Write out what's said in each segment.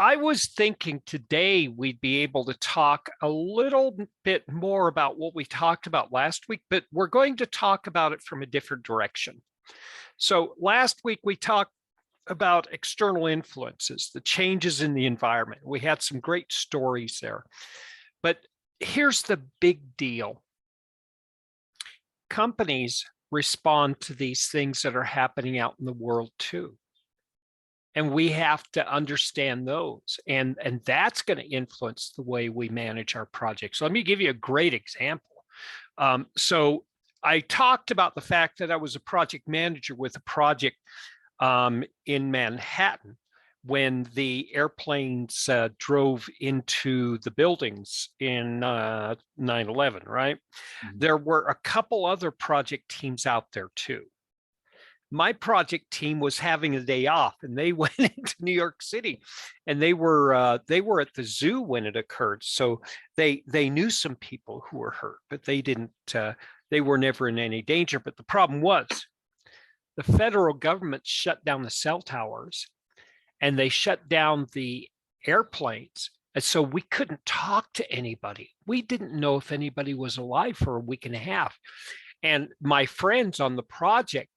I was thinking today we'd be able to talk a little bit more about what we talked about last week, but we're going to talk about it from a different direction. So last week we talked about external influences, the changes in the environment. We had some great stories there. But here's the big deal. Companies respond to these things that are happening out in the world too. And we have to understand those. And that's going to influence the way we manage our projects. So let me give you a great example. So I talked about the fact that I was a project manager with a project in Manhattan when the airplanes drove into the buildings in 9/11, right? Mm-hmm. There were a couple other project teams out there too. My project team was having a day off and they went into New York City and they were at the zoo when it occurred. So they knew some people who were hurt, but they were never in any danger. But the problem was the federal government shut down the cell towers and they shut down the airplanes. And so we couldn't talk to anybody. We didn't know if anybody was alive for a week and a half. And my friends on the project,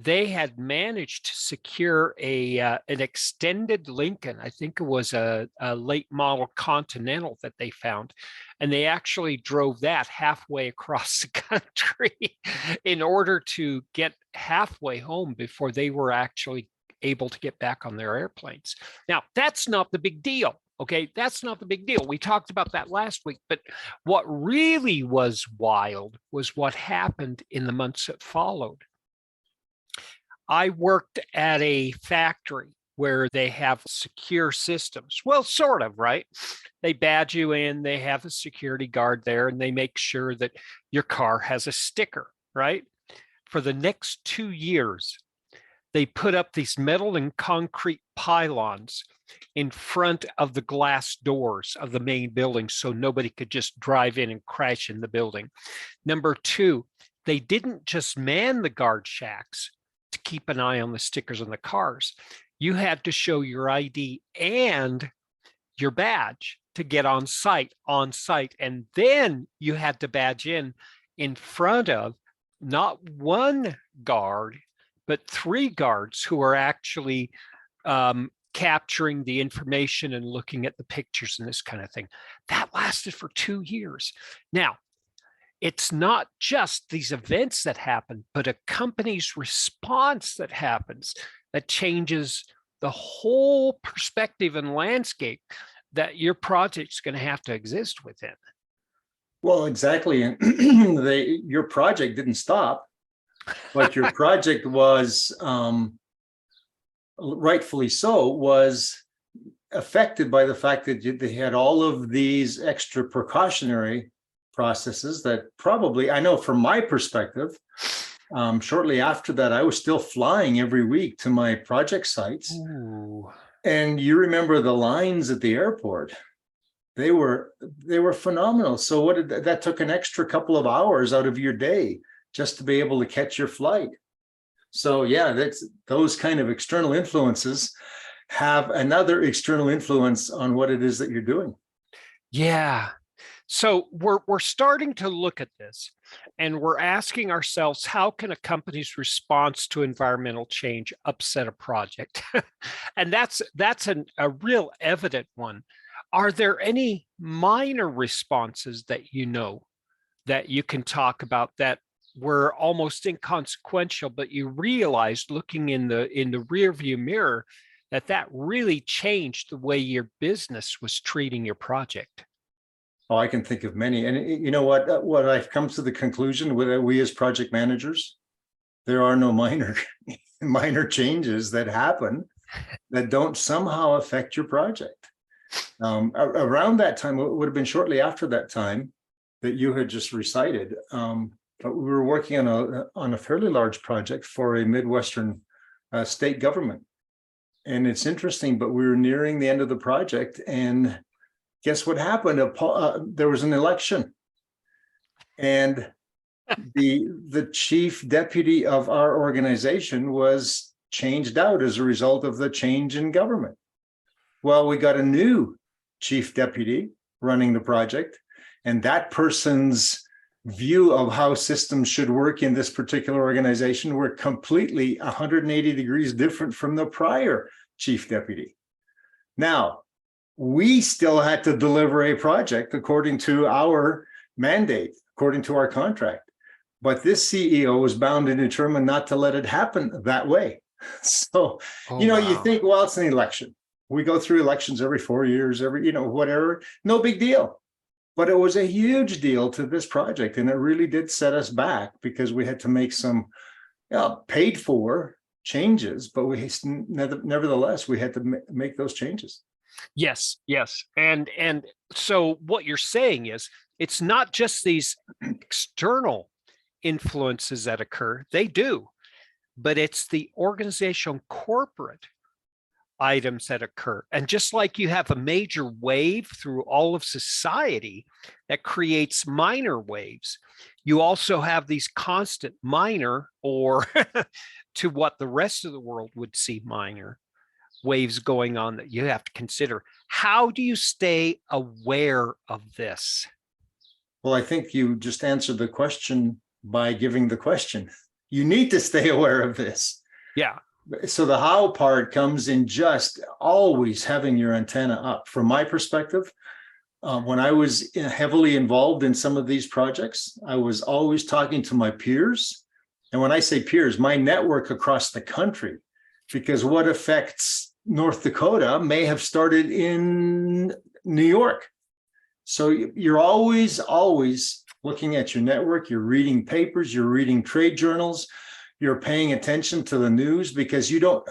they had managed to secure an extended Lincoln. I think it was a late model Continental that they found. And they actually drove that halfway across the country in order to get halfway home before they were actually able to get back on their airplanes. Now, that's not the big deal. Okay, that's not the big deal. We talked about that last week, but what really was wild was what happened in the months that followed. I worked at a factory where they have secure systems. Well, sort of, right? They badge you in, they have a security guard there, and they make sure that your car has a sticker, right? For the next 2 years, they put up these metal and concrete pylons in front of the glass doors of the main building so nobody could just drive in and crash in the building. Number two, they didn't just man the guard shacks to keep an eye on the stickers on the cars. You had to show your ID and your badge to get on site. And then you had to badge in front of not one guard, but 3 guards who are actually capturing the information and looking at the pictures and this kind of thing. That lasted for 2 years. Now, it's not just these events that happen, but a company's response that happens that changes the whole perspective and landscape that your project's going to have to exist within. Well, exactly. And your project didn't stop, but your project was, rightfully so, was affected by the fact that they had all of these extra precautionary processes that probably, I know from my perspective, shortly after that, I was still flying every week to my project sites. Ooh. And you remember the lines at the airport. They were phenomenal. So that took an extra couple of hours out of your day just to be able to catch your flight. So yeah, those kind of external influences have another external influence on what it is that you're doing. Yeah. So we're starting to look at this and we're asking ourselves, how can a company's response to environmental change upset a project? And that's a real evident one. Are there any minor responses that you know that you can talk about that were almost inconsequential, but you realized looking in the rearview mirror that really changed the way your business was treating your project? Oh, I can think of many. And you know what I've come to the conclusion with we as project managers, there are no minor changes that happen that don't somehow affect your project. Around that time, it would have been shortly after that time that you had just recited. But we were working on a fairly large project for a Midwestern state government. And it's interesting, but we were nearing the end of the project, and guess what happened? There was an election, and the chief deputy of our organization was changed out as a result of the change in government. Well, we got a new chief deputy running the project, and that person's view of how systems should work in this particular organization were completely 180 degrees different from the prior chief deputy. Now, we still had to deliver a project according to our mandate, according to our contract. But this CEO was bound and determined not to let it happen that way. So, Oh, you wow. think, well, it's an election. We go through elections every 4 years, whatever, no big deal. But it was a huge deal to this project. And it really did set us back because we had to make some paid for changes, but nevertheless, we had to make those changes. Yes, yes. And so what you're saying is it's not just these external influences that occur, they do, but it's the organizational corporate items that occur. And just like you have a major wave through all of society that creates minor waves, you also have these constant minor, or to what the rest of the world would see minor waves going on that you have to consider. How do you stay aware of this? Well, I think you just answered the question by giving the question. You need to stay aware of this. Yeah. So the how part comes in just always having your antenna up. From my perspective, when I was heavily involved in some of these projects, I was always talking to my peers. And when I say peers, my network across the country, because what affects North Dakota may have started in New York. So you're always looking at your network, you're reading papers, you're reading trade journals, you're paying attention to the news, because you don't,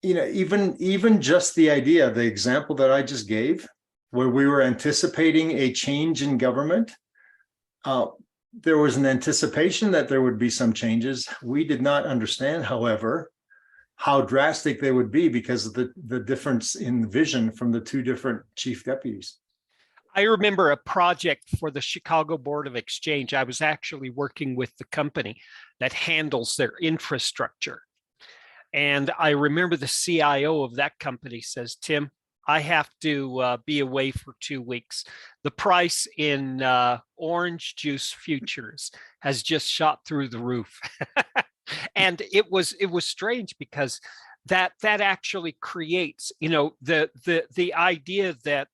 even just the idea, the example that I just gave, where we were anticipating a change in government, there was an anticipation that there would be some changes. We did not understand, however, how drastic they would be because of the difference in vision from the two different chief deputies. I remember a project for the Chicago Board of Exchange. I was actually working with the company that handles their infrastructure. And I remember the CIO of that company says, Tim, I have to be away for 2 weeks. The price in orange juice futures has just shot through the roof. And it was strange because that actually creates, the idea that,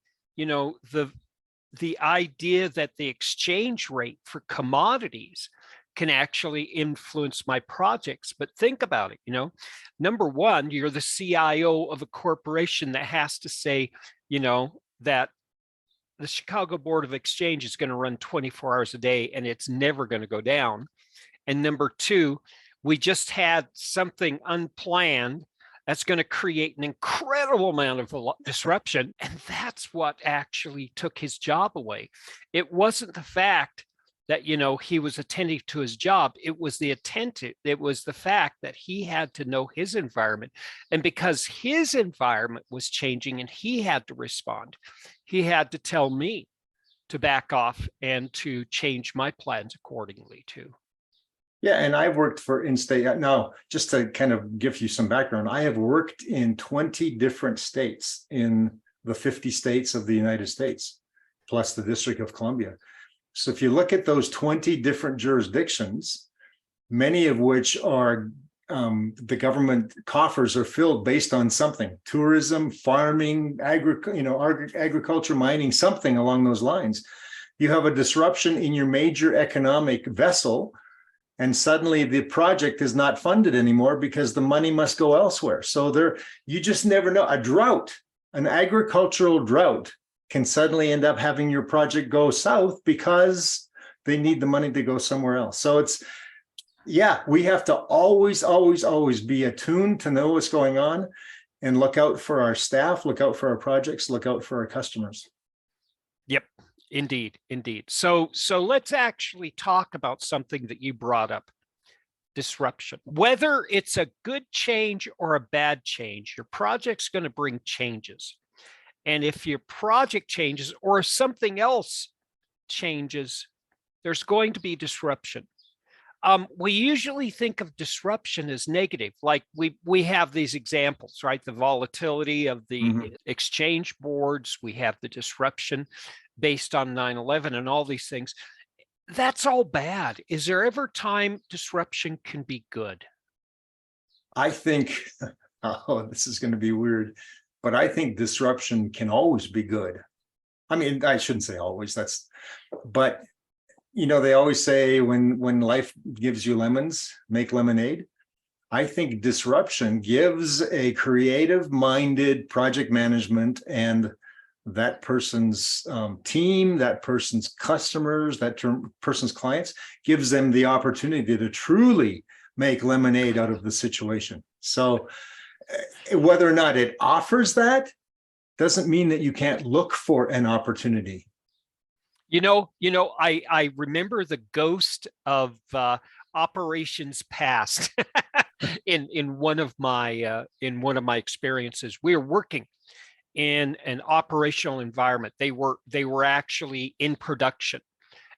the idea that the exchange rate for commodities can actually influence my projects. But think about it, number one, you're the CIO of a corporation that has to say, that the Chicago Board of Exchange is going to run 24 hours a day and it's never going to go down. And number two, we just had something unplanned that's going to create an incredible amount of disruption. And that's what actually took his job away. It wasn't the fact that, he was attentive to his job. It was the fact that he had to know his environment. And because his environment was changing and he had to respond, he had to tell me to back off and to change my plans accordingly too. Yeah, and I've worked for in-state. Now, just to kind of give you some background, I have worked in 20 different states in the 50 states of the United States, plus the District of Columbia. So if you look at those 20 different jurisdictions, many of which are the government coffers are filled based on something: tourism, farming, agriculture, mining, something along those lines. You have a disruption in your major economic vessel, and suddenly the project is not funded anymore because the money must go elsewhere. So you just never know. A drought, an agricultural drought, can suddenly end up having your project go south because they need the money to go somewhere else. So we have to always be attuned to know what's going on and look out for our staff, look out for our projects, look out for our customers. Yep. Indeed. So let's actually talk about something that you brought up: disruption. Whether it's a good change or a bad change, your project's going to bring changes. And if your project changes or something else changes, there's going to be disruption. We usually think of disruption as negative. Like we have these examples, right? The volatility of the Mhm. exchange boards. We have the disruption based on 9/11 and all these things. That's all bad. Is there ever time disruption can be good? I think, oh, this is going to be weird, but I think disruption can always be good. I mean, I shouldn't say always, but they always say when life gives you lemons, make lemonade. I think disruption gives a creative minded project management and that person's team, that person's customers, that person's clients, gives them the opportunity to truly make lemonade out of the situation. So whether or not it offers that doesn't mean that you can't look for an opportunity. I remember the ghost of operations past in one of my experiences. We were working in an operational environment. They were actually in production,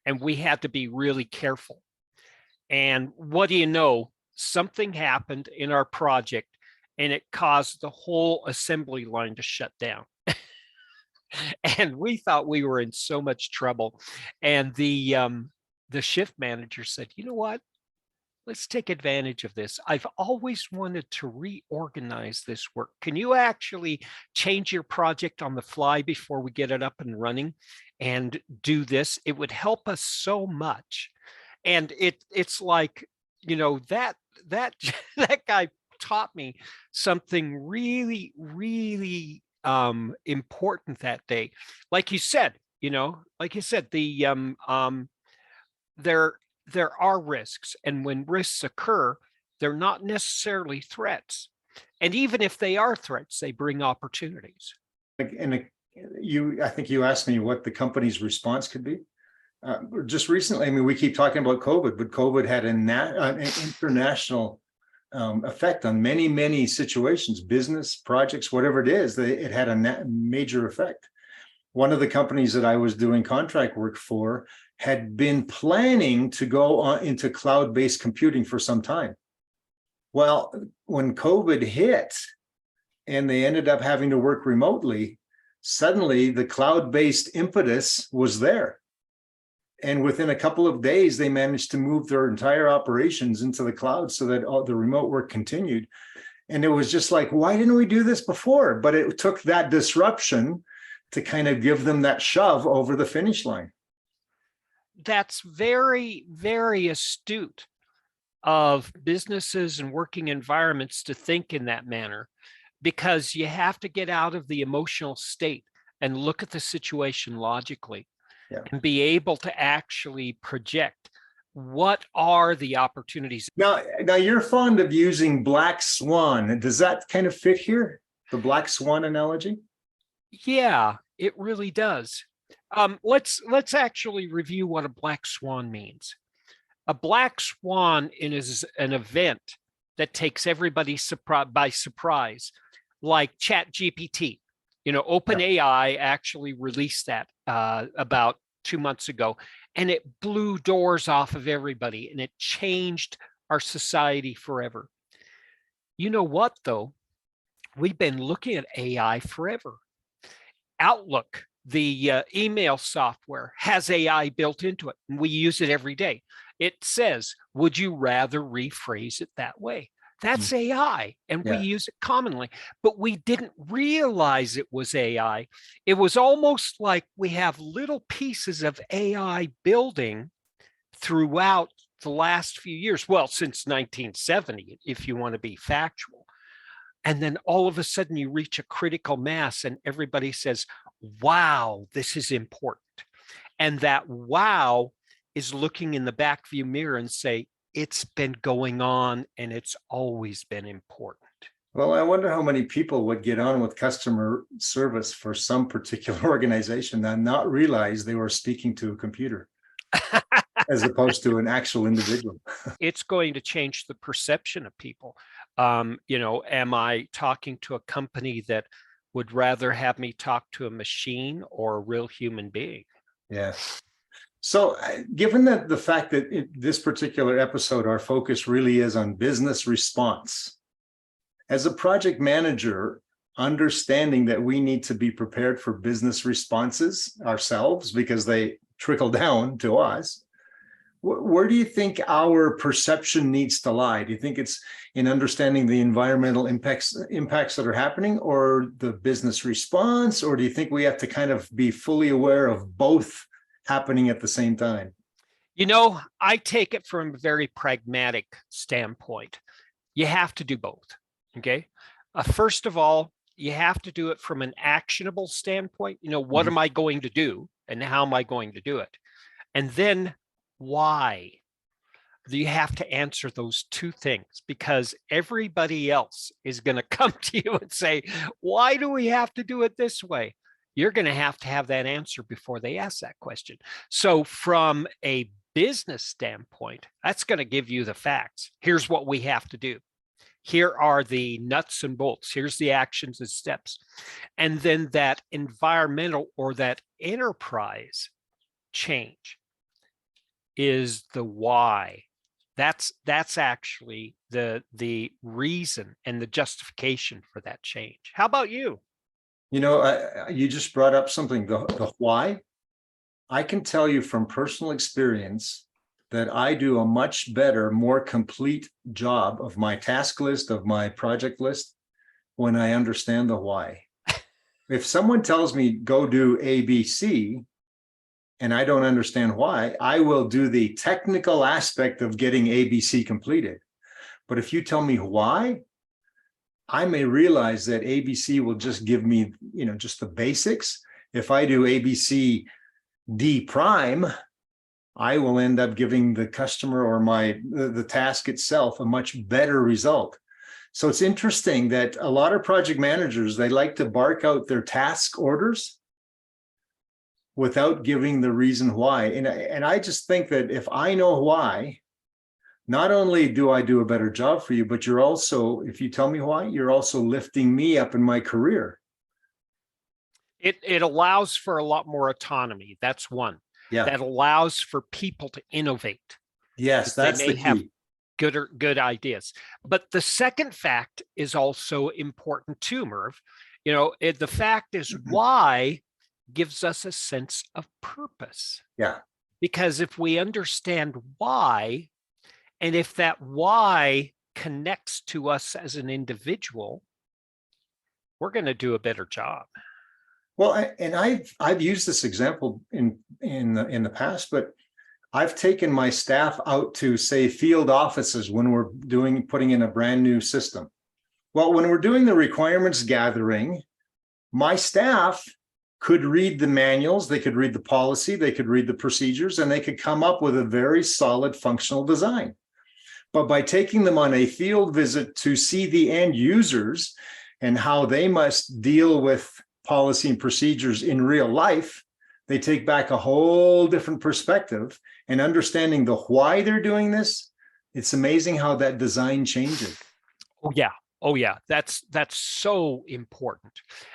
and we had to be really careful. And what do you know? Something happened in our project, and it caused the whole assembly line to shut down. And we thought we were in so much trouble. And the shift manager said, "You know what? Let's take advantage of this. I've always wanted to reorganize this work. Can you actually change your project on the fly before we get it up and running and do this? It would help us so much." And it's like, that that guy taught me something really, really important that day. Like you said, there there are risks, and when risks occur, they're not necessarily threats. And even if they are threats, they bring opportunities. And I think you asked me what the company's response could be. Just recently, I mean, we keep talking about COVID, but COVID had an international effect on many, many situations, business projects, whatever it is. It had a major effect. One of the companies that I was doing contract work for had been planning to go on into cloud-based computing for some time. Well, when COVID hit and they ended up having to work remotely, suddenly the cloud-based impetus was there. And within a couple of days, they managed to move their entire operations into the cloud so that all the remote work continued. And it was just like, why didn't we do this before? But it took that disruption to kind of give them that shove over the finish line. That's very, very astute of businesses and working environments to think in that manner, because you have to get out of the emotional state and look at the situation logically. Yeah. And be able to actually project what are the opportunities. Now you're fond of using black swan. Does that kind of fit here? The black swan analogy? Yeah, it really does. Let's actually review what a black swan means. A black swan is an event that takes everybody by surprise, like Chat GPT. OpenAI actually released that about 2 months ago, and it blew doors off of everybody, and it changed our society forever. You know what, though? We've been looking at AI forever. Outlook, the email software, has AI built into it, and we use it every day. It says, "Would you rather rephrase it that way?" That's AI, and we use it commonly, but we didn't realize it was AI. It was almost like we have little pieces of AI building throughout the last few years. Well, since 1970, if you want to be factual. And then all of a sudden you reach a critical mass and everybody says, "Wow, this is important." And that wow is looking in the back view mirror and say, it's been going on and it's always been important. Well, I wonder how many people would get on with customer service for some particular organization and not realize they were speaking to a computer as opposed to an actual individual. It's going to change the perception of people. Am I talking to a company that would rather have me talk to a machine or a real human being? Yes. So, given that the fact that this particular episode, our focus really is on business response, as a project manager, understanding that we need to be prepared for business responses ourselves because they trickle down to us, where do you think our perception needs to lie? Do you think it's in understanding the environmental impacts that are happening, or the business response, or do you think we have to kind of be fully aware of both happening at the same time? I take it from a very pragmatic standpoint. You have to do both. Okay. First of all, you have to do it from an actionable standpoint. What am I going to do and how am I going to do it? And then why? You have to answer those two things, because everybody else is going to come to you and say, why do we have to do it this way? You're going to have that answer before they ask that question. So from a business standpoint, that's going to give you the facts. Here's what we have to do. Here are the nuts and bolts. Here's the actions and steps. And then that environmental or that enterprise change is the why. That's actually the reason and the justification for that change. How about you? You just brought up something, the why. I can tell you from personal experience that I do a much better, more complete job of my task list, of my project list, when I understand the why. If someone tells me go do A, B, C, and I don't understand why, I will do the technical aspect of getting ABC completed. But if you tell me why, I may realize that ABC will just give me, just the basics. If I do ABC D prime, I will end up giving the customer or the task itself a much better result. So it's interesting that a lot of project managers, they like to bark out their task orders without giving the reason why. And I just think that if I know why, not only do I do a better job for you, but you're also, if you tell me why, you're also lifting me up in my career. It allows for a lot more autonomy. That's one. Yeah. That allows for people to innovate. Yes, that's the key. Have good ideas. But the second fact is also important too, Merv. The fact is why gives us a sense of purpose. Yeah. Because if we understand why, and if that why connects to us as an individual, we're going to do a better job. Well, and I've used this example in the past, but I've taken my staff out to, say, field offices when we're putting in a brand new system. Well, when we're doing the requirements gathering, my staff could read the manuals, they could read the policy, they could read the procedures, and they could come up with a very solid functional design. But by taking them on a field visit to see the end users and how they must deal with policy and procedures in real life, they take back a whole different perspective, and understanding the why they're doing this, it's amazing how that design changes. Oh yeah, that's so important.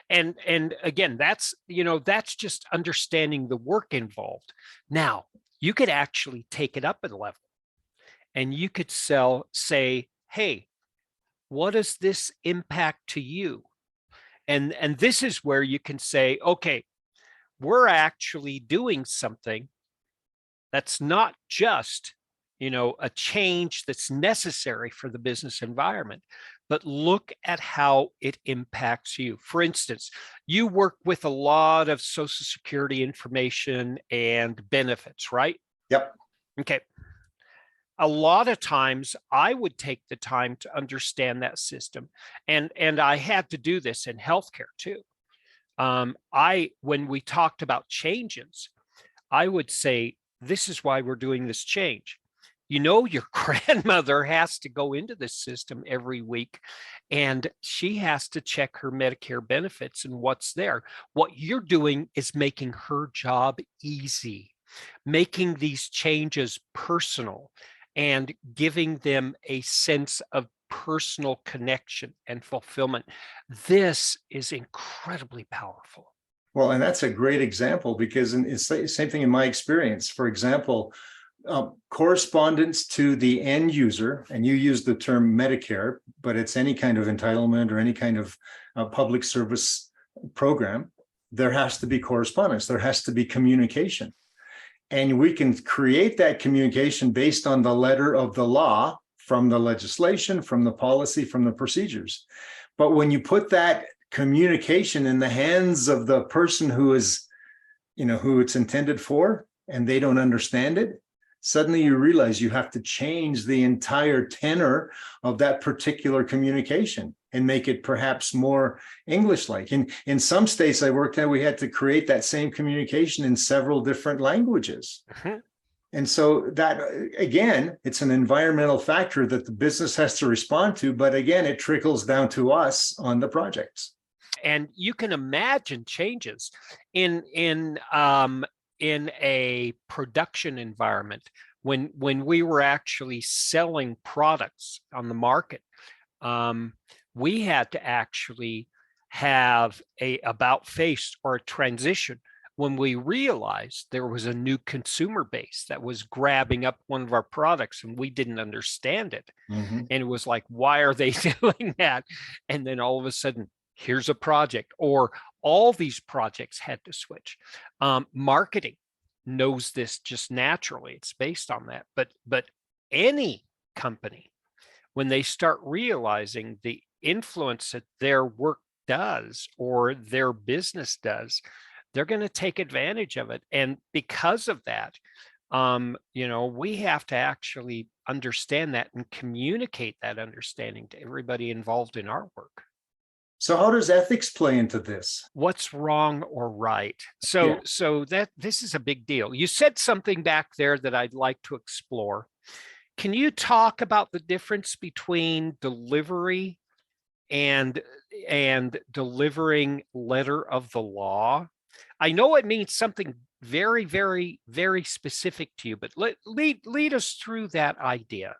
And again, that's just understanding the work involved. Now, you could actually take it up a level, and you could say, hey, what does this impact to you? And this is where you can say, okay, we're actually doing something that's not just, a change that's necessary for the business environment, but look at how it impacts you. For instance, you work with a lot of Social Security information and benefits, right? Yep. Okay. A lot of times I would take the time to understand that system. And I had to do this in healthcare too. When we talked about changes, I would say, this is why we're doing this change. Your grandmother has to go into this system every week, and she has to check her Medicare benefits and what's there. What you're doing is making her job easy, making these changes personal, and giving them a sense of personal connection and fulfillment. This is incredibly powerful. Well, and that's a great example because it's the same thing in my experience. For example, correspondence to the end user, and you use the term Medicare, but it's any kind of entitlement or any kind of public service program. There has to be correspondence. There has to be communication. And we can create that communication based on the letter of the law, from the legislation, from the policy, from the procedures. But when you put that communication in the hands of the person who is, who it's intended for, and they don't understand it, suddenly you realize you have to change the entire tenor of that particular communication and make it perhaps more English-like. In some states I worked at, we had to create that same communication in several different languages. Mm-hmm. And so that, again, it's an environmental factor that the business has to respond to, but again, it trickles down to us on the projects. And you can imagine changes in a production environment when we were actually selling products on the market. We had to actually have a about face or a transition when we realized there was a new consumer base that was grabbing up one of our products and we didn't understand it. Mm-hmm. And it was like, why are they doing that? And then all of a sudden, here's a project, or all these projects had to switch. Marketing knows this just naturally. It's based on that. But any company, when they start realizing the influence that their work does or their business does, they're going to take advantage of it. And because of that, we have to actually understand that and communicate that understanding to everybody involved in our work. So how does ethics play into this? What's wrong or right? So that this is a big deal. You said something back there that I'd like to explore. Can you talk about the difference between delivery and delivering letter of the law? I know it means something very, very, very specific to you, but lead us through that idea.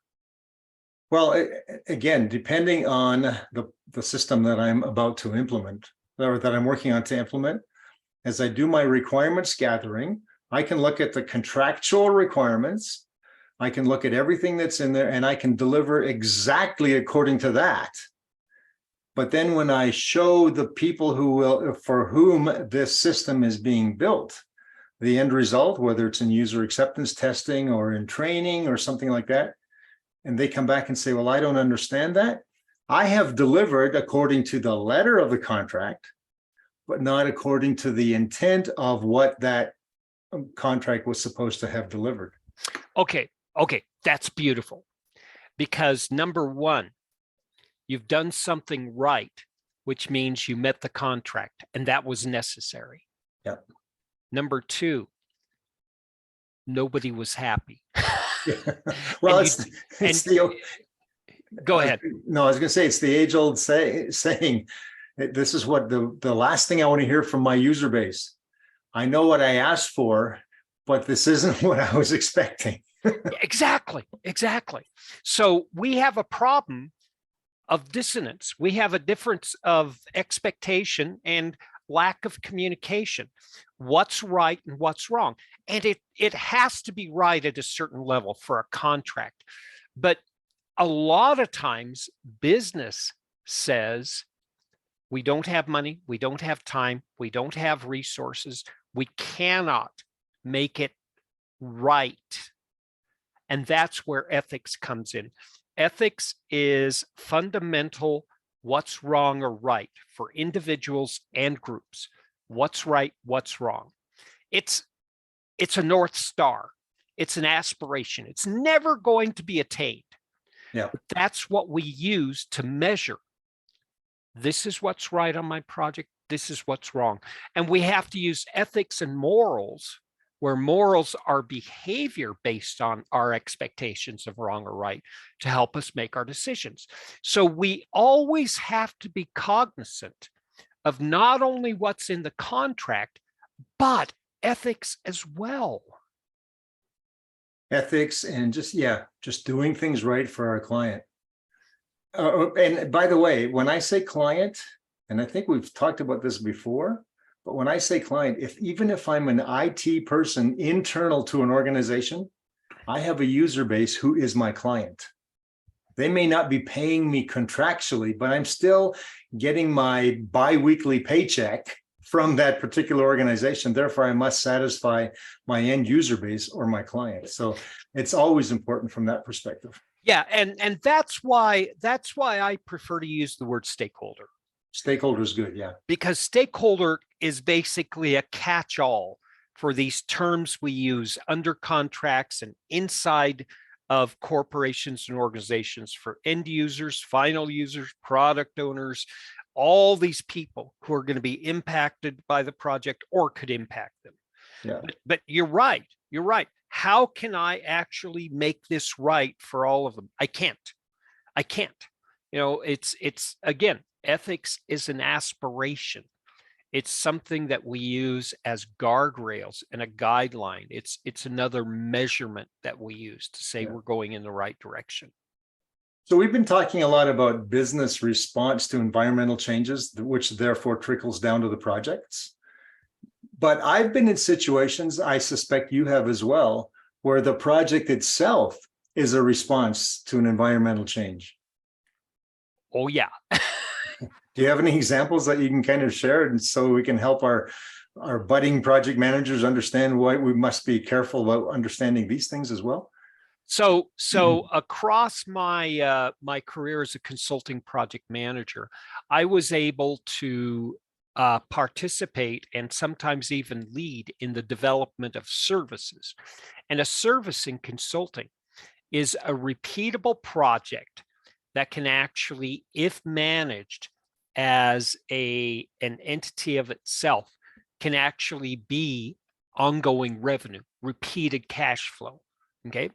Well, again, depending on the system that I'm about to implement, or that I'm working on to implement, as I do my requirements gathering, I can look at the contractual requirements, I can look at everything that's in there, and I can deliver exactly according to that. But then when I show the people for whom this system is being built, the end result, whether it's in user acceptance testing or in training or something like that, and they come back and say, well, I don't understand that. I have delivered according to the letter of the contract, but not according to the intent of what that contract was supposed to have delivered. Okay, that's beautiful. Because number one, you've done something right, which means you met the contract, and that was necessary. Yep. Number two, nobody was happy. Well, go ahead. No, I was going to say, it's the age-old saying, this is what the last thing I want to hear from my user base. I know what I asked for, but this isn't what I was expecting. Exactly. So we have a problem of dissonance. We have a difference of expectation and lack of communication. What's right and what's wrong. And it has to be right at a certain level for a contract. But a lot of times business says, we don't have money, we don't have time, we don't have resources, we cannot make it right. And that's where ethics comes in. Ethics is fundamental, what's wrong or right for individuals and groups. What's right, what's wrong. It's a North Star. It's an aspiration. It's never going to be attained. Yeah. But that's what we use to measure. This is what's right on my project. This is what's wrong. And we have to use ethics and morals, where morals are behavior based on our expectations of wrong or right, to help us make our decisions. So we always have to be cognizant of not only what's in the contract, but ethics as well. Ethics and just doing things right for our client. And by the way, when I say client, and I think we've talked about this before, But when I say client, even if I'm an IT person internal to an organization, I have a user base who is my client. They may not be paying me contractually, but I'm still getting my biweekly paycheck from that particular organization. Therefore, I must satisfy my end user base or my client. So it's always important from that perspective. Yeah, and that's why I prefer to use the word stakeholder. Stakeholder is good, yeah. Because stakeholder is basically a catch-all for these terms we use under contracts and inside of corporations and organizations for end users, final users, product owners, all these people who are going to be impacted by the project or could impact them. Yeah. But you're right. You're right. How can I actually make this right for all of them? I can't. You know, it's again, ethics is an aspiration. It's something that we use as guardrails and a guideline. It's another measurement that we use to say we're going in the right direction. So we've been talking a lot about business response to environmental changes, which therefore trickles down to the projects. But I've been in situations, I suspect you have as well, where the project itself is a response to an environmental change. Oh, yeah. Do you have any examples that you can kind of share, and so we can help our budding project managers understand why we must be careful about understanding these things as well? So across my my career as a consulting project manager, I was able to participate and sometimes even lead in the development of services. And a service in consulting is a repeatable project that can actually, if managed as an entity of itself, can actually be ongoing revenue, repeated cash flow. Okay.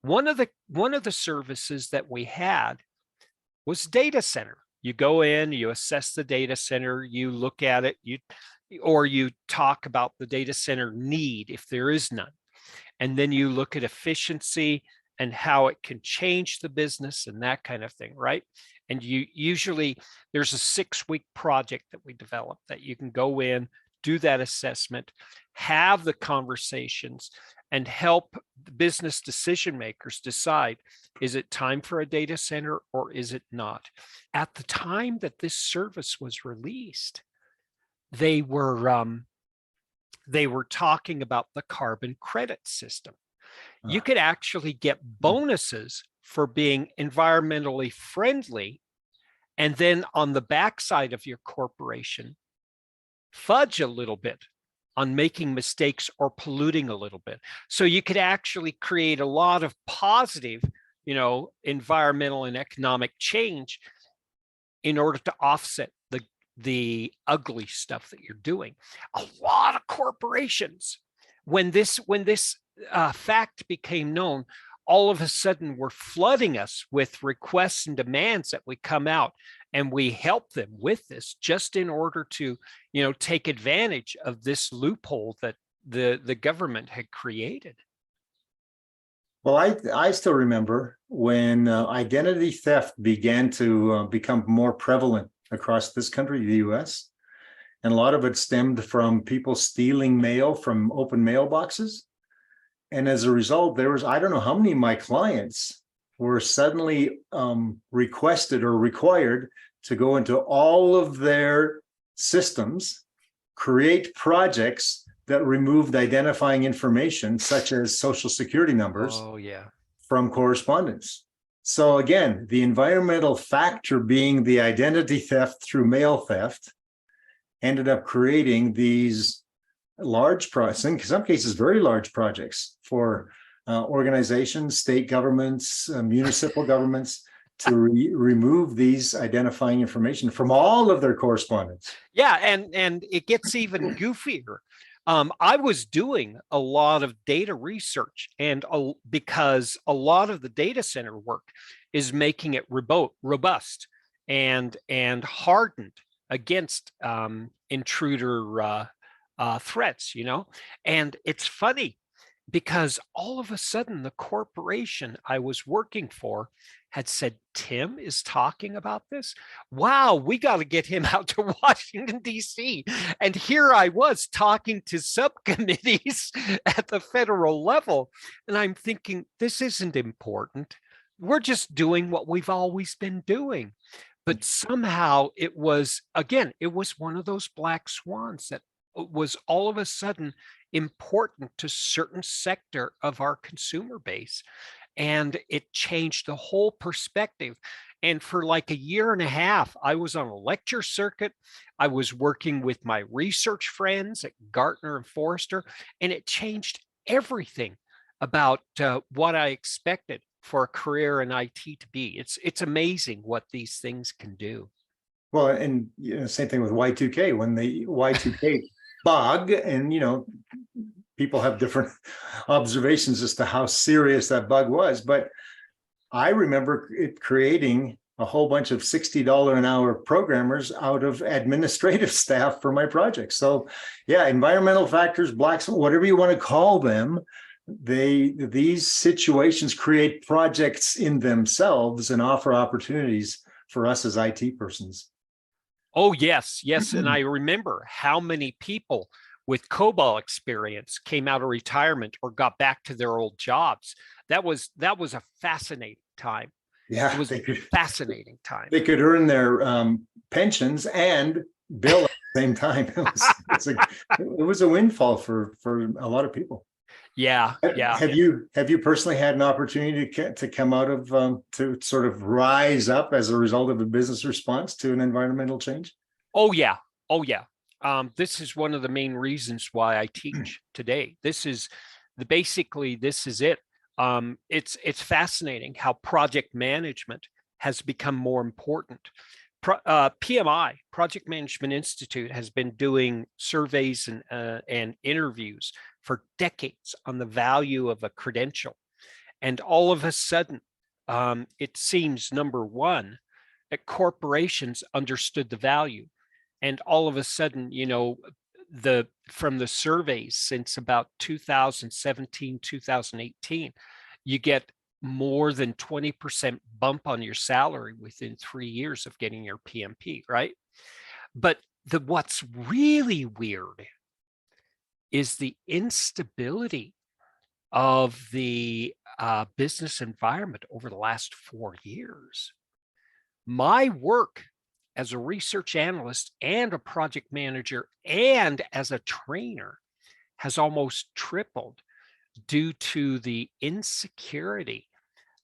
One of the services that we had was data center. You go in, you assess the data center, you look at it, or you talk about the data center need if there is none. And then you look at efficiency and how it can change the business and that kind of thing, right? And you usually, there's a 6-week project that we develop that you can go in, do that assessment, have the conversations, and help business decision makers decide, is it time for a data center or is it not? At the time that this service was released, they were talking about the carbon credit system. You could actually get bonuses for being environmentally friendly, and then on the backside of your corporation, fudge a little bit on making mistakes or polluting a little bit. So you could actually create a lot of positive, you know, environmental and economic change in order to offset the ugly stuff that you're doing. A lot of corporations, when this fact became known, all of a sudden were flooding us with requests and demands that we come out and we help them with this, just in order to, you know, take advantage of this loophole that the government had created. Well, I still remember when identity theft began to become more prevalent across this country, the US. And a lot of it stemmed from people stealing mail from open mailboxes. And as a result, there was, I don't know how many of my clients were suddenly requested or required to go into all of their systems, create projects that removed identifying information, such as social security numbers, from correspondence. So again, the environmental factor being the identity theft through mail theft ended up creating these large projects, in some cases very large projects for organizations, state governments, municipal governments, to remove these identifying information from all of their correspondence. Yeah, and it gets even goofier. I was doing a lot of data research, and because a lot of the data center work is making it robust and hardened against intruder threats, you know. And it's funny, because all of a sudden the corporation I was working for had said, Tim is talking about this. Wow, we got to get him out to Washington, D.C. And here I was talking to subcommittees at the federal level. And I'm thinking, this isn't important. We're just doing what we've always been doing. But somehow it was, again, it was one of those black swans that was all of a sudden important to certain sector of our consumer base. And it changed the whole perspective. And for like a year and a half, I was on a lecture circuit. I was working with my research friends at Gartner and Forrester, and it changed everything about what I expected for a career in IT to be. It's amazing what these things can do. Well, and same thing with Y2K, when the Y2K bug, and people have different observations as to how serious that bug was, but I remember it creating a whole bunch of $60 an hour programmers out of administrative staff for my project. So yeah, environmental factors, blacks, whatever you want to call them, these situations create projects in themselves and offer opportunities for us as IT persons. Oh, yes, yes. And I remember how many people with COBOL experience came out of retirement or got back to their old jobs. That was a fascinating time. Yeah, it was a fascinating time. They could earn their pensions and bill at the same time. It was a windfall for a lot of people. Yeah. Have you personally had an opportunity to come out of to sort of rise up as a result of a business response to an environmental change? Oh yeah. This is one of the main reasons why I teach today. This is it. It's fascinating how project management has become more important. PMI, Project Management Institute, has been doing surveys and interviews for decades on the value of a credential. And all of a sudden, it seems, number one, that corporations understood the value. And all of a sudden, from the surveys since about 2017, 2018, you get more than 20% bump on your salary within 3 years of getting your PMP, right? But what's really weird is the instability of the business environment over the last 4 years. My work as a research analyst and a project manager and as a trainer has almost tripled due to the insecurity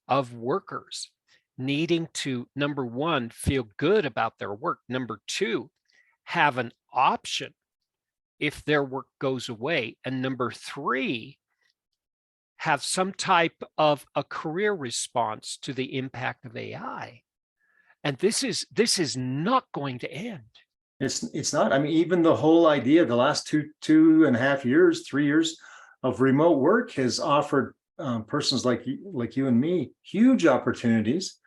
of workers needing to, number one, feel good about their work. Number two, have an option if their work goes away. And number three, have some type of a career response to the impact of AI. And this is not going to end. It's not. I mean, even the whole idea of the last two and a half years, 3 years of remote work has offered persons like you and me huge opportunities,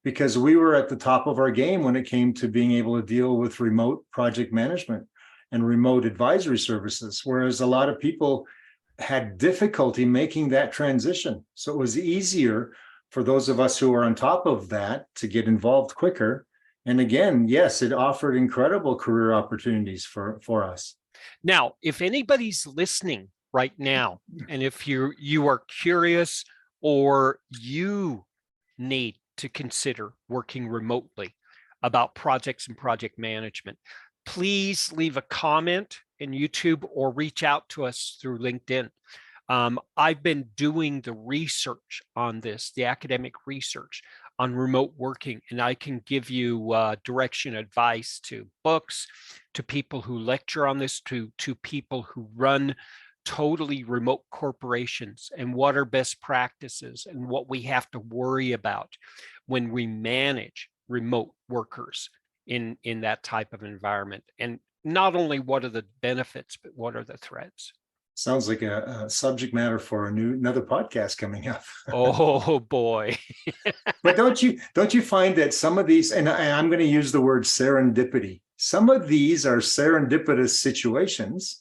because we were at the top of our game when it came to being able to deal with remote project management and remote advisory services, whereas a lot of people had difficulty making that transition. So it was easier for those of us who are on top of that to get involved quicker. And again, yes, it offered incredible career opportunities for us. Now, if anybody's listening right now, and if you are curious or you need to consider working remotely about projects and project management, please leave a comment in YouTube or reach out to us through LinkedIn. I've been doing the research on this, the academic research on remote working, and I can give you direction, advice to books, to people who lecture on this, to people who run totally remote corporations, and what are best practices and what we have to worry about when we manage remote workers in that type of environment. And not only what are the benefits, but what are the threats. Sounds like a subject matter for another podcast coming up. Oh boy. But don't you find that some of these, and I'm going to use the word serendipity, some of these are serendipitous situations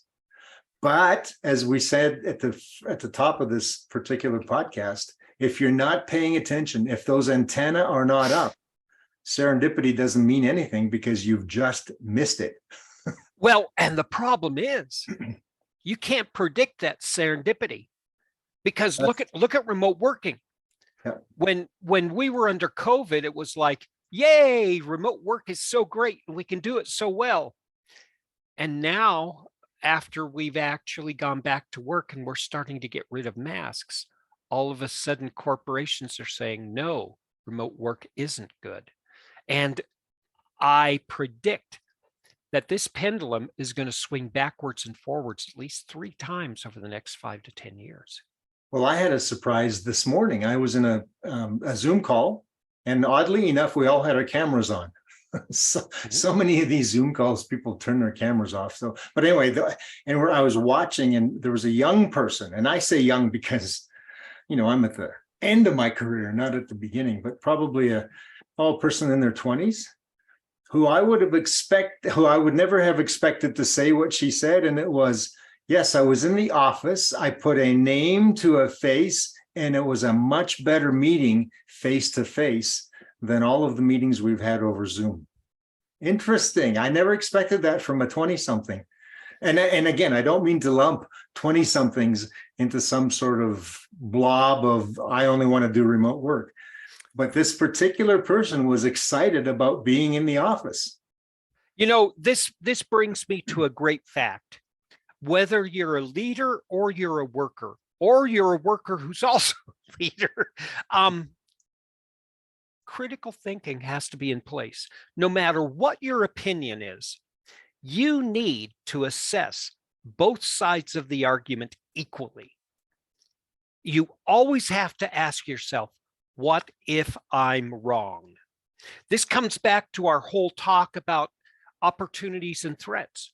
But as we said at the top of this particular podcast, if you're not paying attention, if those antennae are not up, serendipity doesn't mean anything because you've just missed it. Well, and the problem is you can't predict that serendipity, because look at remote working. Yeah. When we were under COVID, it was like, yay, remote work is so great and we can do it so well. And now, after we've actually gone back to work and we're starting to get rid of masks, all of a sudden corporations are saying, no, remote work isn't good. And I predict that this pendulum is going to swing backwards and forwards at least 3 times over the next 5 to 10 years. Well, I had a surprise this morning. I was in a Zoom call, and oddly enough, we all had our cameras on. So many of these Zoom calls, people turn their cameras off. So, but anyway, I was watching, and there was a young person, and I say young because, I'm at the end of my career, not at the beginning, but probably a person in their 20s, who I would never have expected to say what she said. And it was, yes, I was in the office. I put a name to a face, and it was a much better meeting face to face than all of the meetings we've had over Zoom. Interesting. I never expected that from a 20-something. And again, I don't mean to lump 20-somethings into some sort of blob of, I only want to do remote work. But this particular person was excited about being in the office. This brings me to a great fact. Whether you're a leader or you're a worker, who's also a leader, critical thinking has to be in place. No matter what your opinion is, you need to assess both sides of the argument equally. You always have to ask yourself, what if I'm wrong? This comes back to our whole talk about opportunities and threats.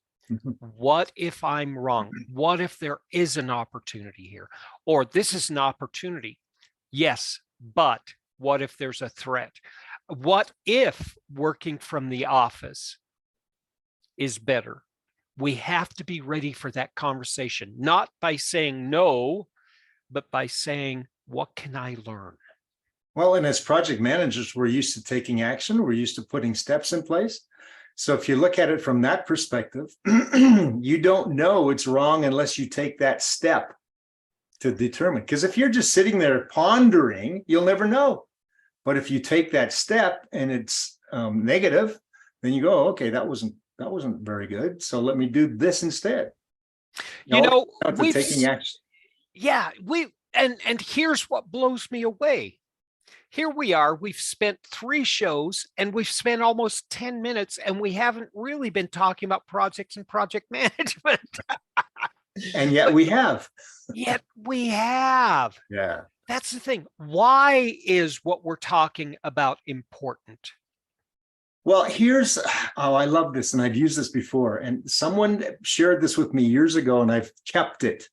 What if I'm wrong? What if there is an opportunity here? Or this is an opportunity. Yes, but what if there's a threat? What if working from the office is better? We have to be ready for that conversation, not by saying no, but by saying, what can I learn? Well, and as project managers, we're used to taking action. We're used to putting steps in place. So if you look at it from that perspective, you don't know it's wrong unless you take that step to determine. Because if you're just sitting there pondering, you'll never know. But if you take that step and it's negative, then you go, okay, that wasn't very good. So let me do this instead. We've taking action. Yeah, and here's what blows me away. Here we are, we've spent 3 shows and we've spent almost 10 minutes and we haven't really been talking about projects and project management. And yet we have. Yet we have. Yeah. That's the thing. Why is what we're talking about important? Well, I love this, and I've used this before, and someone shared this with me years ago, and I've kept it.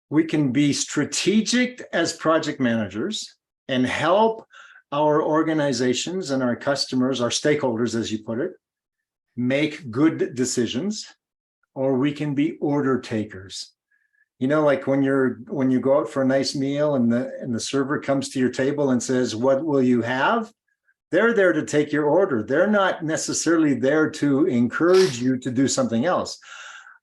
We can be strategic as project managers and help our organizations and our customers, our stakeholders, as you put it, make good decisions, or we can be order takers. Like when you go out for a nice meal and the server comes to your table and says, "What will you have?" They're there to take your order. They're not necessarily there to encourage you to do something else.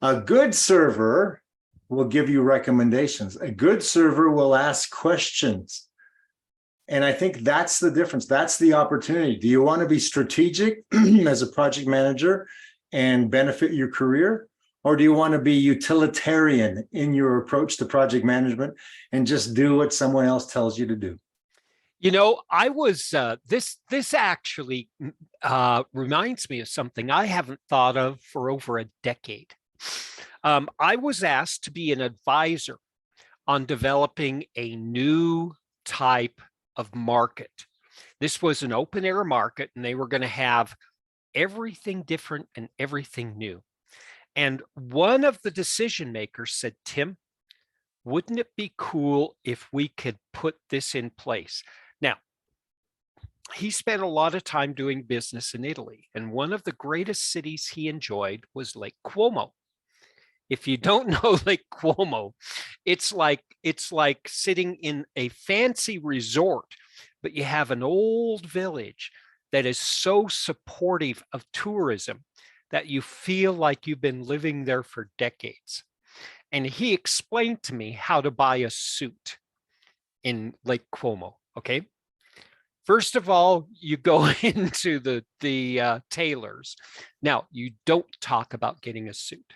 A good server will give you recommendations. A good server will ask questions. And I think that's the difference. That's the opportunity. Do you want to be strategic as a project manager and benefit your career? Or do you want to be utilitarian in your approach to project management and just do what someone else tells you to do? I was, this actually reminds me of something I haven't thought of for over a decade. I was asked to be an advisor on developing a new type of market. This was an open air market, and they were going to have everything different and everything new. And one of the decision makers said, "Tim, wouldn't it be cool if we could put this in place?" Now, he spent a lot of time doing business in Italy, and one of the greatest cities he enjoyed was Lake Como. If you don't know Lake Como, it's like sitting in a fancy resort, but you have an old village that is so supportive of tourism that you feel like you've been living there for decades. And he explained to me how to buy a suit in Lake Como. Okay. First of all, you go into the tailors. Now, you don't talk about getting a suit.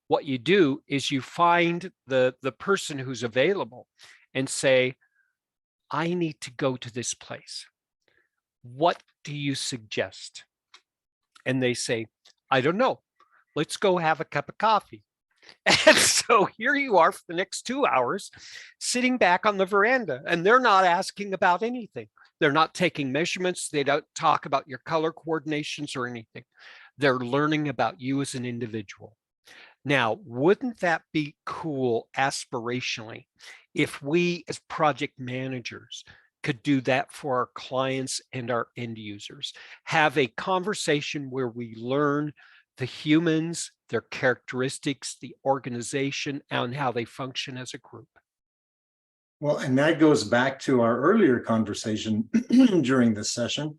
What you do is you find the person who's available and say, I need to go to this place. What do you suggest? And they say, I don't know. Let's go have a cup of coffee. And so here you are for the next 2 hours sitting back on the veranda, and they're not asking about anything. They're not taking measurements. They don't talk about your color coordinations or anything. They're learning about you as an individual. Now, wouldn't that be cool aspirationally if we as project managers could do that for our clients and our end users? Have a conversation where we learn the humans, their characteristics, the organization, and how they function as a group. Well, and that goes back to our earlier conversation during this session.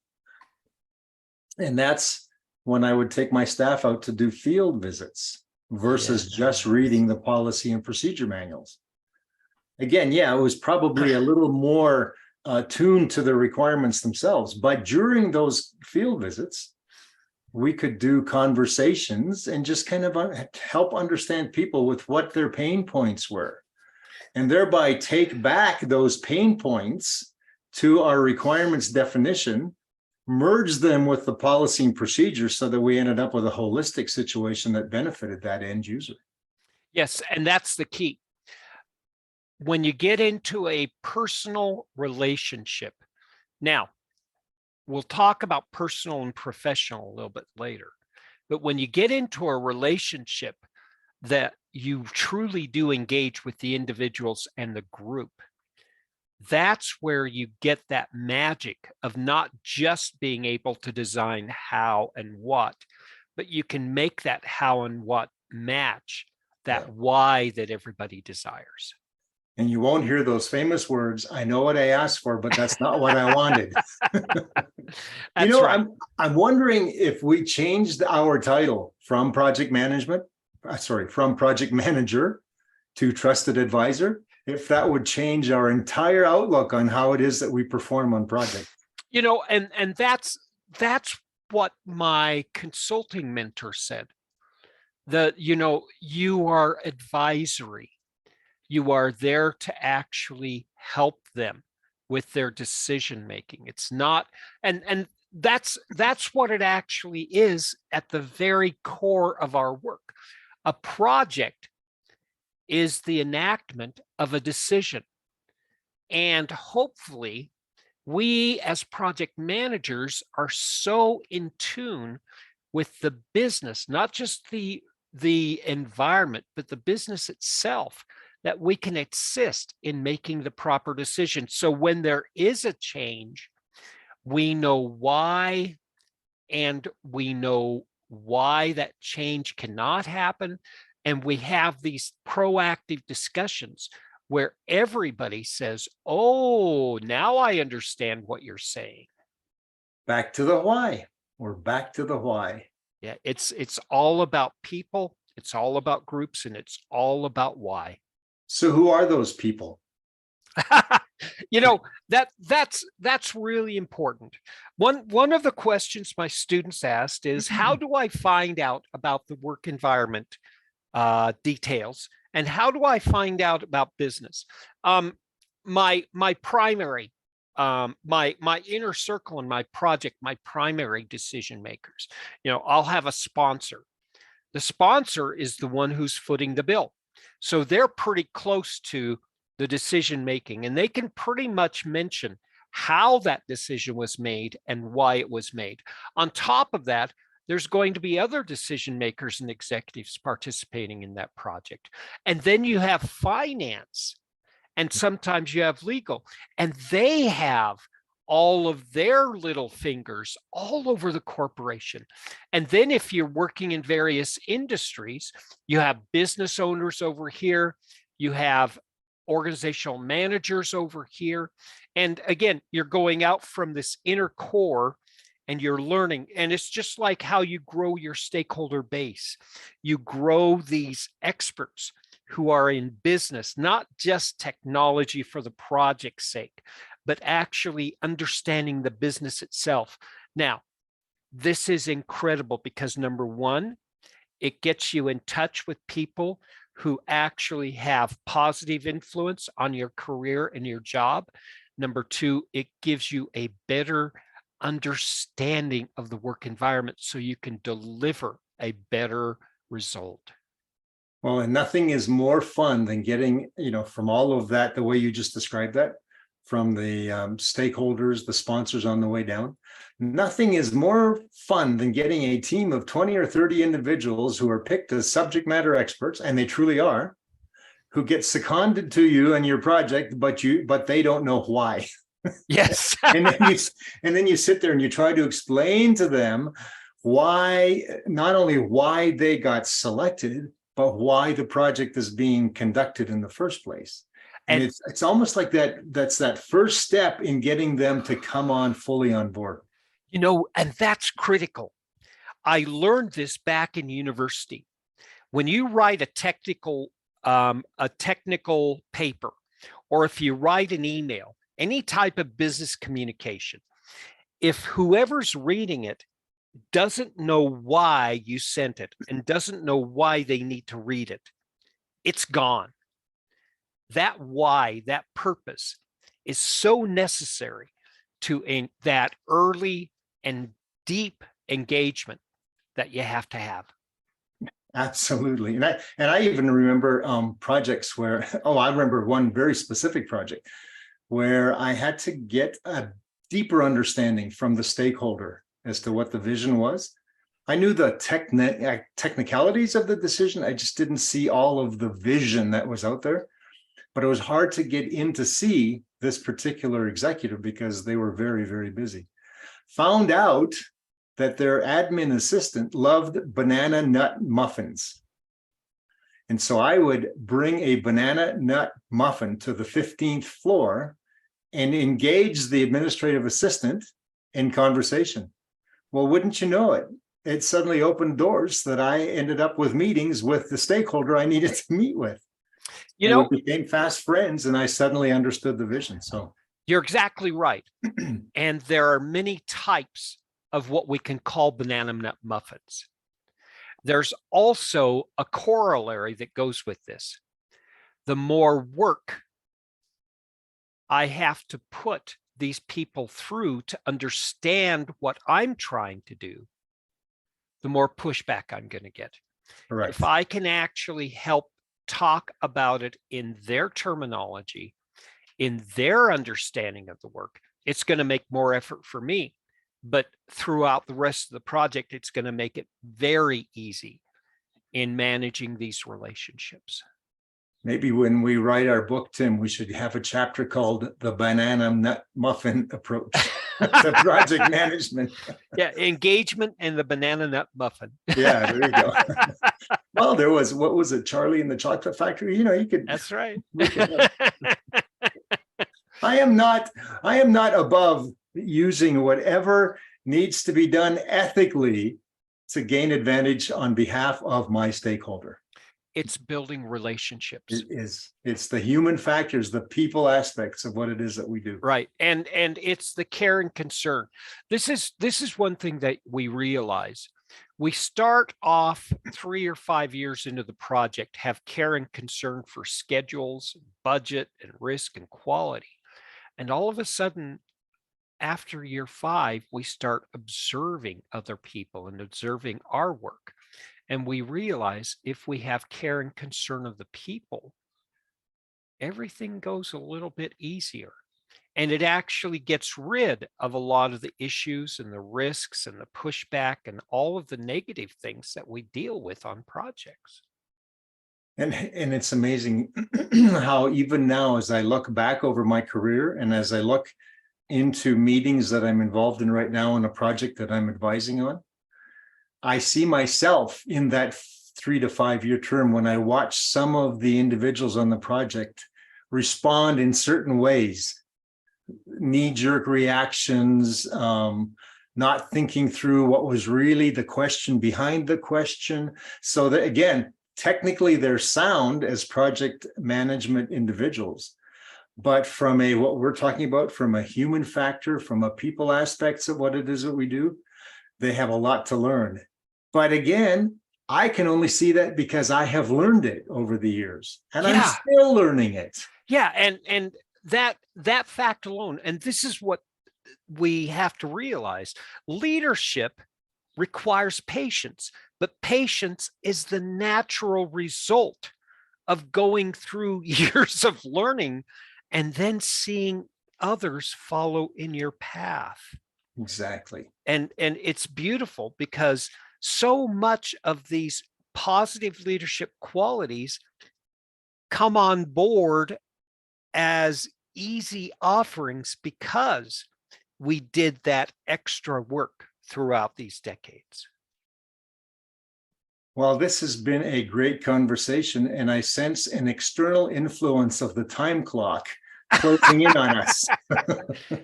And that's when I would take my staff out to do field visits versus just reading the policy and procedure manuals. Again, yeah, it was probably a little more tuned to the requirements themselves, but during those field visits, we could do conversations and just kind of help understand people with what their pain points were, and thereby take back those pain points to our requirements definition, merge them with the policy and procedure so that we ended up with a holistic situation that benefited that end user. Yes, and that's the key. When you get into a personal relationship, now, we'll talk about personal and professional a little bit later, but when you get into a relationship that you truly do engage with the individuals and the group, that's where you get that magic of not just being able to design how and what, but you can make that how and what match that why that everybody desires. And you won't hear those famous words, I know what I asked for, but that's not what I wanted. That's right. I'm wondering if we changed our title from project manager to trusted advisor, if that would change our entire outlook on how it is that we perform on projects. And that's what my consulting mentor said. You are advisory. You are there to actually help them with their decision making. It's not, and that's what it actually is at the very core of our work. A project is the enactment of a decision. And hopefully we as project managers are so in tune with the business, not just the environment, but the business itself, that we can assist in making the proper decision. So when there is a change, we know why, and we know why that change cannot happen. And we have these proactive discussions where everybody says, oh, now I understand what you're saying. Back to the why. We're back to the why. Yeah, it's all about people, it's all about groups, and it's all about why. So who are those people? That's really important. One of the questions my students asked is, how do I find out about the work environment details, and how do I find out about business? My primary, my inner circle in my project, my primary decision makers. I'll have a sponsor. The sponsor is the one who's footing the bill. So they're pretty close to the decision making, and they can pretty much mention how that decision was made and why it was made. On top of that, there's going to be other decision makers and executives participating in that project. And then you have finance, and sometimes you have legal, and they have all of their little fingers all over the corporation. And then if you're working in various industries, you have business owners over here, you have organizational managers over here. And again, you're going out from this inner core and you're learning. And it's just like how you grow your stakeholder base. You grow these experts who are in business, not just technology for the project's sake, but actually understanding the business itself. Now, this is incredible because number one, it gets you in touch with people who actually have positive influence on your career and your job. Number two, it gives you a better understanding of the work environment so you can deliver a better result. Well, and nothing is more fun than getting, from all of that, the way you just described that, from the stakeholders, the sponsors on the way down. Nothing is more fun than getting a team of 20 or 30 individuals who are picked as subject matter experts, and they truly are, who get seconded to you and your project, but they don't know why. Yes. and then you sit there and you try to explain to them why, not only why they got selected, but why the project is being conducted in the first place. And it's almost like that's that first step in getting them to come on fully on board. And that's critical. I learned this back in university. When you write a technical paper, or if you write an email, any type of business communication, if whoever's reading it doesn't know why you sent it and doesn't know why they need to read it, it's gone. That why, that purpose is so necessary to that early and deep engagement that you have to have. Absolutely. And I even remember projects where, I remember one very specific project where I had to get a deeper understanding from the stakeholder as to what the vision was. I knew the technicalities of the decision. I just didn't see all of the vision that was out there. But it was hard to get in to see this particular executive because they were very, very busy. Found out that their admin assistant loved banana nut muffins. And so I would bring a banana nut muffin to the 15th floor and engage the administrative assistant in conversation. Well, wouldn't you know it? It suddenly opened doors that I ended up with meetings with the stakeholder I needed to meet with. We became fast friends and I suddenly understood the vision. So you're exactly right. And there are many types of what we can call banana nut muffins. There's also a corollary that goes with this. The more work I have to put these people through to understand what I'm trying to do, the more pushback I'm going to get. Correct. If I can actually help talk about it in their terminology, in their understanding of the work, it's going to make more effort for me. But throughout the rest of the project, it's going to make it very easy in managing these relationships. Maybe when we write our book, Tim, we should have a chapter called The Banana Nut Muffin Approach to Project Management. Yeah, engagement and the banana nut muffin. Yeah, there you go. Well, there was, what was it, Charlie and the Chocolate Factory? You could. That's right. I am not above using whatever needs to be done ethically to gain advantage on behalf of my stakeholder. It's building relationships. It's the human factors, the people aspects of what it is that we do. Right. And it's the care and concern. This is one thing that we realize. We start off 3 or 5 years into the project, have care and concern for schedules, budget, and risk and quality. And all of a sudden, after year 5, we start observing other people and observing our work. And we realize if we have care and concern of the people, everything goes a little bit easier. And it actually gets rid of a lot of the issues and the risks and the pushback and all of the negative things that we deal with on projects. And it's amazing how even now, as I look back over my career and as I look into meetings that I'm involved in right now on a project that I'm advising on, I see myself in that 3 to 5 year term when I watch some of the individuals on the project respond in certain ways, knee-jerk reactions, not thinking through what was really the question behind the question. So that, again, technically they're sound as project management individuals, but from what we're talking about, from a human factor, from a people aspects of what it is that we do, they have a lot to learn. But again, I can only see that because I have learned it over the years, and I'm still learning it. Yeah, and that fact alone, and this is what we have to realize: leadership requires patience, but patience is the natural result of going through years of learning and then seeing others follow in your path. Exactly. And it's beautiful because so much of these positive leadership qualities come on board as easy offerings because we did that extra work throughout these decades. Well, this has been a great conversation, and I sense an external influence of the time clock closing in on us.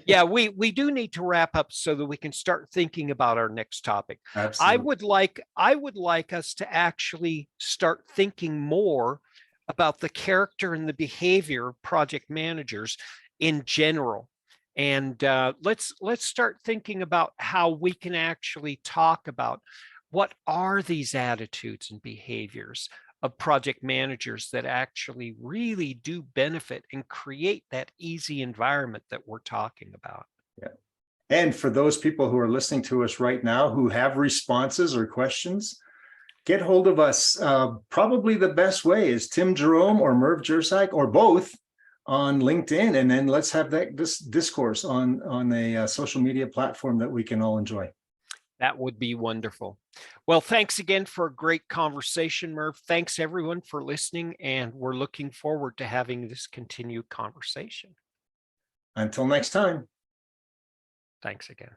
Yeah, we do need to wrap up so that we can start thinking about our next topic. Absolutely. I would like us to actually start thinking more about the character and the behavior of project managers in general. And let's start thinking about how we can actually talk about what are these attitudes and behaviors of project managers that actually really do benefit and create that easy environment that we're talking about. Yeah. And for those people who are listening to us right now who have responses or questions, get hold of us. Probably the best way is Tim Jerome or Merv Jersak or both on LinkedIn, and then let's have this discourse on a social media platform that we can all enjoy. That would be wonderful. Well, thanks again for a great conversation, Merv. Thanks everyone for listening, and we're looking forward to having this continued conversation. Until next time. Thanks again.